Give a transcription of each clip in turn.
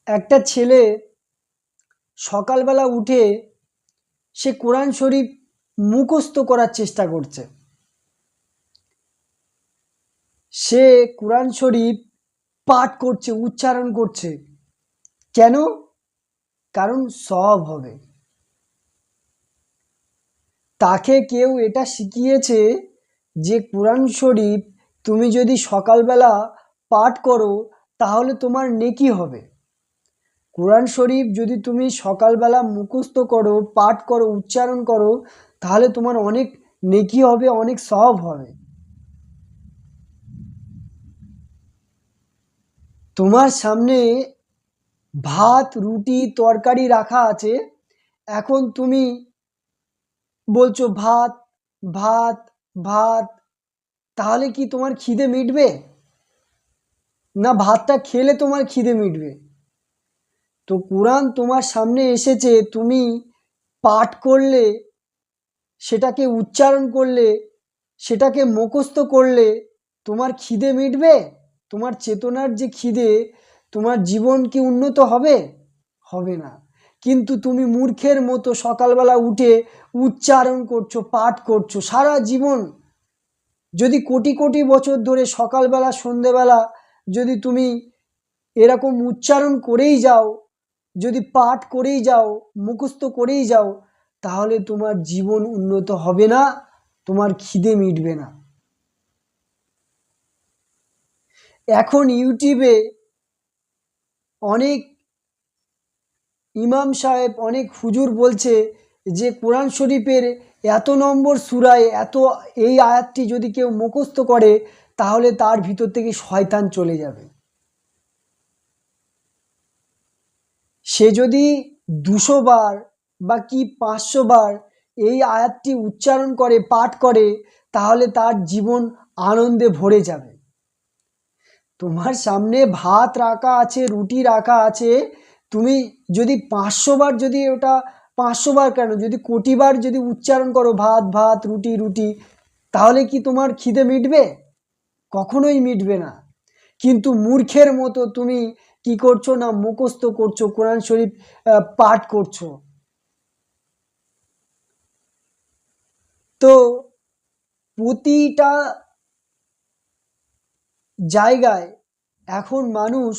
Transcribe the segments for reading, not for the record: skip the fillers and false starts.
একটা ছেলে সকালবেলা উঠে সে কোরআন শরীফ মুখস্থ করার চেষ্টা করছে। সে কোরআন শরীফ পাঠ করছে, উচ্চারণ করছে। কেন? কারণ সওয়াব হবে। তাকে কেউ এটা শিখিয়েছে যে কোরআন শরীফ তুমি যদি সকালবেলা পাঠ করো তাহলে তোমার নেকি হবে। কোরআন শরীফ যদি তুমি সকালবেলা মুখস্থ করো, পাঠ করো, উচ্চারণ করো, তাহলে তোমার অনেক নেকি হবে, অনেক সওয়াব হবে। তোমার সামনে ভাত, রুটি, তরকারি রাখা আছে, এখন তুমি বলছো ভাত ভাত ভাত, তাহলে কি তোমার খিদে মিটবে? না ভাতটা খেলে তোমার খিদে মিটবে? তো কোরআন তোমার সামনে এসেছে, তুমি পাঠ করলে, সেটাকে উচ্চারণ করলে, সেটাকে মুখস্থ করলে তোমার খিদে মিটবে? তোমার চেতনার যে খিদে, তোমার জীবন কি উন্নত হবে? হবে না। কিন্তু তুমি মূর্খের মতো সকালবেলা উঠে উচ্চারণ করছো, পাঠ করছো সারা জীবন। যদি কোটি কোটি বছর ধরে সকালবেলা সন্ধেবেলা যদি তুমি এরকম উচ্চারণ করেই যাও, যদি পাঠ করেই যাও, মুখস্থ করেই যাও, তাহলে তোমার জীবন উন্নত হবে না, তোমার খিদে মিটবে না। এখন ইউটিউবে অনেক ইমাম সাহেব, অনেক হুজুর বলছে যে কোরআন শরীফের এত নম্বর সূরায় এই আয়াতটি যদি কেউ মুখস্থ করে তাহলে তার ভিতর থেকে শয়তান চলে যাবে। সে যদি 200 বার বা কি 500 বার এই আয়াতটি উচ্চারণ করে, পাঠ করে, তাহলে তার জীবন আনন্দে ভরে যাবে। তোমার সামনে ভাত রাখা আছে, রুটি রাখা আছে, তুমি যদি 500 বার, যদি ওটা 500 বার কেন, যদি কোটি বার যদি উচ্চারণ করো ভাত ভাত, রুটি রুটি, তাহলে কি তোমার খিদে মিটবে? কখনোই মিটবে না। কিন্তু মূর্খের মতো তুমি কি করছো না, মুখস্থ করছো, কোরআন শরীফ পাঠ করছো। তো প্রতিটা জায়গায় এখন মানুষ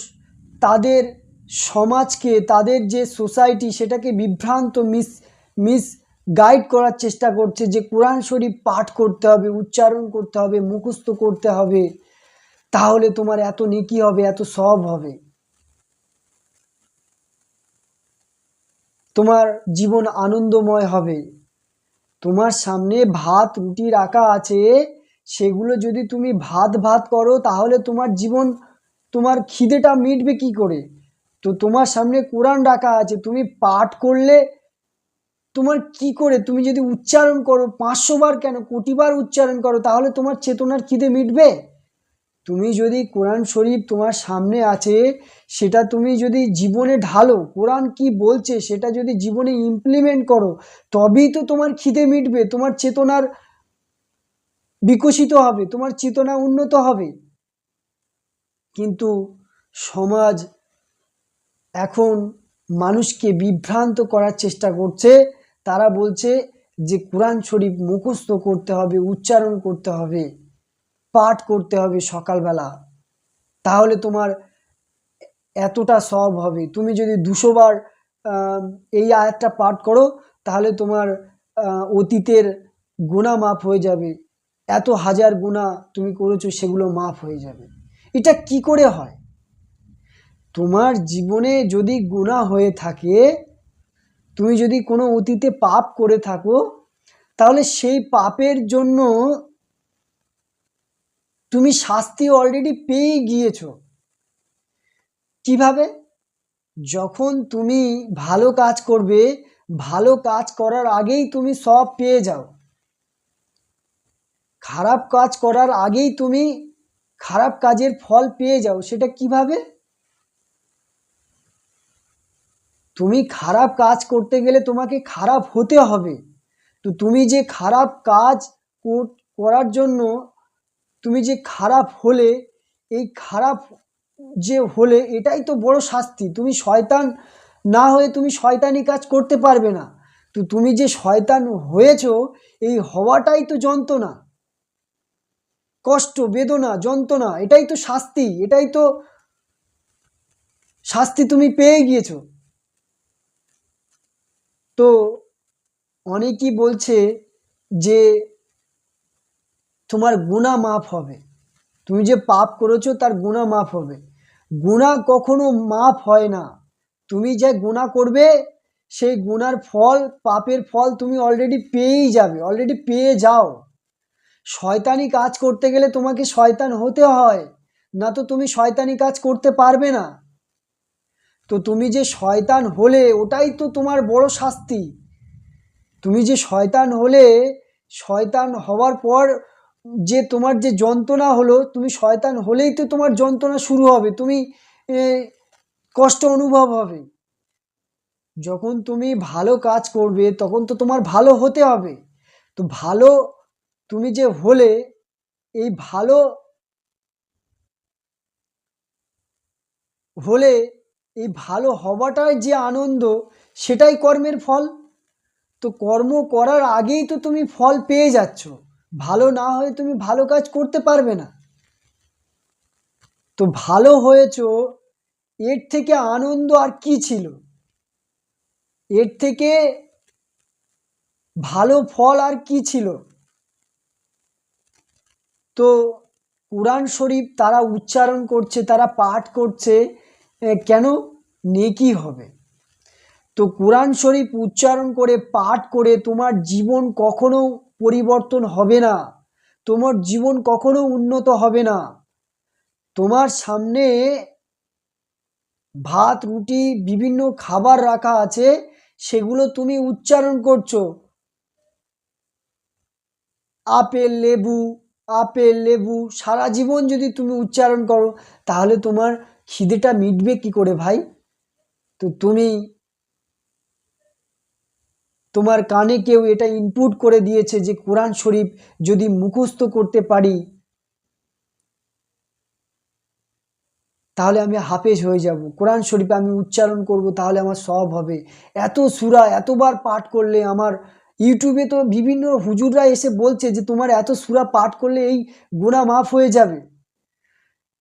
তাদের সমাজকে, তাদের যে সোসাইটি, সেটাকে বিভ্রান্ত, মিস গাইড করার চেষ্টা করছে যে কোরআন শরীফ পাঠ করতে হবে, উচ্চারণ করতে হবে, মুখস্থ করতে হবে, তাহলে তোমার এত নেকি হবে, এত সওয়াব হবে, তোমার জীবন আনন্দময় হবে। তোমার সামনে ভাত রুটি রাখা আছে, সেগুলো যদি তুমি ভাত ভাত করো তাহলে তোমার জীবন, তোমার খিদেটা মিটবে কি করে? তো তোমার সামনে কোরআন রাখা আছে, তুমি পাঠ করলে তোমার কি করে, তুমি যদি উচ্চারণ করো 500 বার কেন, কোটি বার উচ্চারণ করো, তাহলে তোমার চেতনার খিদে মিটবে? তুমি যদি কোরআন শরীফ তোমার সামনে আছে, সেটা তুমি যদি জীবনে ঢালো, কোরআন কি বলছে সেটা যদি জীবনে ইমপ্লিমেন্ট করো, তবেই তো তোমার খিদে মিটবে, তোমার চেতনার বিকশিত হবে, তোমার চেতনা উন্নত হবে। কিন্তু সমাজ এখন মানুষকে বিভ্রান্ত করার চেষ্টা করছে। তারা বলছে যে কোরআন শরীফ মুখস্থ করতে হবে, উচ্চারণ করতে হবে, পাঠ করতে হবে সকালবেলা, তাহলে তোমার এতটা সওয়াব হবে। তুমি যদি 200 বার এই আয়াতটা পাঠ করো তাহলে তোমার অতীতের গুনাহ মাফ হয়ে যাবে, এত হাজার গুনাহ তুমি করেছো সেগুলো মাফ হয়ে যাবে। এটা কি করে হয়? তোমার জীবনে যদি গুনাহ হয়ে থাকে, তুমি যদি কোনো অতীতে পাপ করে থাকো, তাহলে সেই পাপের জন্য তুমি শাস্তি অলরেডি পেয়ে গিয়েছো। কিভাবে? যখন তুমি ভালো কাজ করবে, ভালো কাজ করার আগেই তুমি সব পেয়ে যাও। খারাপ কাজ করার আগেই তুমি খারাপ কাজের ফল পেয়ে যাও। সেটা কিভাবে? তুমি খারাপ কাজ করতে গেলে তোমাকে খারাপ হতে হবে। তো তুমি যে খারাপ কাজ করার জন্য তুমি যে খারাপ হলে, এই খারাপ যে হলে এটাই তো বড় শাস্তি। তুমি শয়তান না হয়ে তুমি শয়তানি কাজ করতে পারবে না। তো তুমি যে শয়তান হয়েছো, এই হওয়াটাই তো যন্ত্রণা, কষ্ট, বেদনা, যন্ত্রণা, এটাই তো শাস্তি, এটাই তো শাস্তি তুমি পেয়ে গিয়েছো। তো অনেকেই বলছে যে তোমার গুনাহ মাফ হবে, তুমি যে পাপ করেছো তার গুনাহ মাফ হবে। গুনাহ কখনো মাফ হয় না। তুমি যে গুনাহ করবে সেই গুনার ফল, পাপের ফল তুমি অলরেডি পেয়েই যাবে, অলরেডি পেয়ে যাও। শয়তানি কাজ করতে গেলে তোমাকে শয়তান হতে হয়, না তো তুমি শয়তানি কাজ করতে পারবে না। তো তুমি যে শয়তান হলে ওটাই তো তোমার বড় শাস্তি। তুমি যে শয়তান হলে, শয়তান হওয়ার পর যে তোমার যে যন্ত্রণা হলো, তুমি শয়তান হলেই তো তোমার যন্ত্রণা শুরু হবে, তুমি কষ্ট অনুভব হবে। যখন তুমি ভালো কাজ করবে তখন তো তোমার ভালো হতে হবে। তো ভালো তুমি যে হলে, এই ভালো হলে এই ভালো হওয়াটাই যে আনন্দ, সেটাই কর্মের ফল। তো কর্ম করার আগেই তো তুমি ফল পেয়ে যাচ্ছ। ভালো না হয়ে তুমি ভালো কাজ করতে পারবে না। তো ভালো হয়েছো, এর থেকে আনন্দ আর কি ছিল? এর থেকে ভালো ফল আর কি ছিল? তো কুরআন শরীফ তারা উচ্চারণ করছে, তারা পাঠ করছে, কেন? নেকি হবে। তো কুরআন শরীফ উচ্চারণ করে, পাঠ করে তোমার জীবন কখনো পরিবর্তন হবে না, তোমার জীবন কখনো উন্নত হবে না। তোমার সামনে ভাত, রুটি, বিভিন্ন খাবার রাখা আছে, সেগুলো তুমি উচ্চারণ করছো, আপেল লেবু, আপেল লেবু, সারা জীবন যদি তুমি উচ্চারণ করো, তাহলে তোমার খিদেটা মিটবে কি করে ভাই? তো তুমি, তোমার কানে কেউ এটা ইনপুট করে দিয়েছে যে কোরআন শরীফ যদি মুখস্থ করতে পারি তাহলে আমি হাফেজ হয়ে যাব, কোরআন শরীফ আমি উচ্চারণ করব তাহলে আমার সব হবে, এত সূরা এতবার পাঠ করলে আমার, ইউটিউবে তো বিভিন্ন হুজুররা এসে বলছে যে তোমার এত সূরা পাঠ করলে এই গুনাহ মাফ হয়ে যাবে।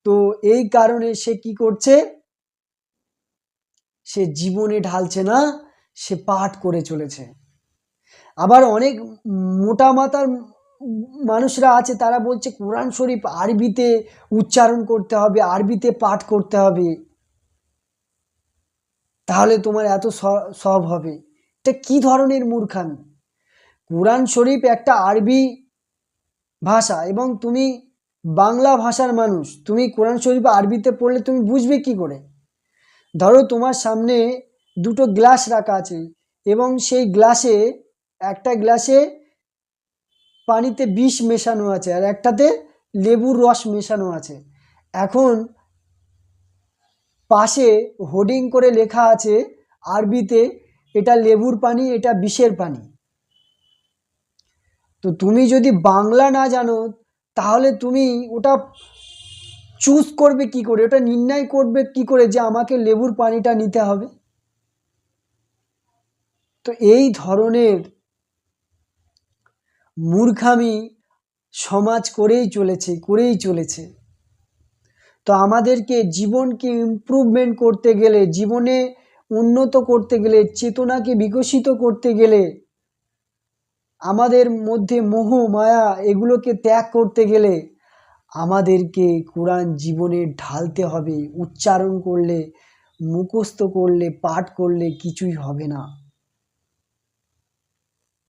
তো এই কারণে সে কি করছে? সে জীবনে ঢালছে না, সে পাঠ করে চলেছে। আবার অনেক মোটা মাথার মানুষরা আছে, তারা বলছে কোরআন শরীফ আরবিতে উচ্চারণ করতে হবে, আরবিতে পাঠ করতে হবে, তাহলে তোমার এত সব হবে। এটা কি ধরনের মূর্খামি? কোরআন শরীফ একটা আরবি ভাষা, এবং তুমি বাংলা ভাষার মানুষ, তুমি কোরআন শরীফ আরবিতে পড়লে তুমি বুঝবে কি করে? ধরো তোমার সামনে দুটো গ্লাস রাখা আছে, এবং সেই গ্লাসে, একটা গ্লাসে পানিতে বিষ মেশানো আছে আর একটাতে লেবুর রস মেশানো আছে। এখন পাশে হোর্ডিং করে লেখা আছে আরবিতে, এটা লেবুর পানি, এটা বিষের পানি। তো তুমি যদি বাংলা না জানো, তাহলে তুমি ওটা চুজ করবে কি করে, ওটা নির্ণয় করবে কি করে যে আমাকে লেবুর পানিটা নিতে হবে? তো এই ধরনের মূর্খামি সমাজ করেই চলেছে। তো আমাদেরকে জীবনকে ইমপ্রুভমেন্ট করতে গেলে, জীবনে উন্নত করতে গেলে, চেতনাকে বিকশিত করতে গেলে, আমাদের মধ্যে মোহ মায়া এগুলোকে ত্যাগ করতে গেলে আমাদেরকে কোরআন জীবনে ঢালতে হবে। উচ্চারণ করলে, মুখস্থ করলে, পাঠ করলে কিছুই হবে না।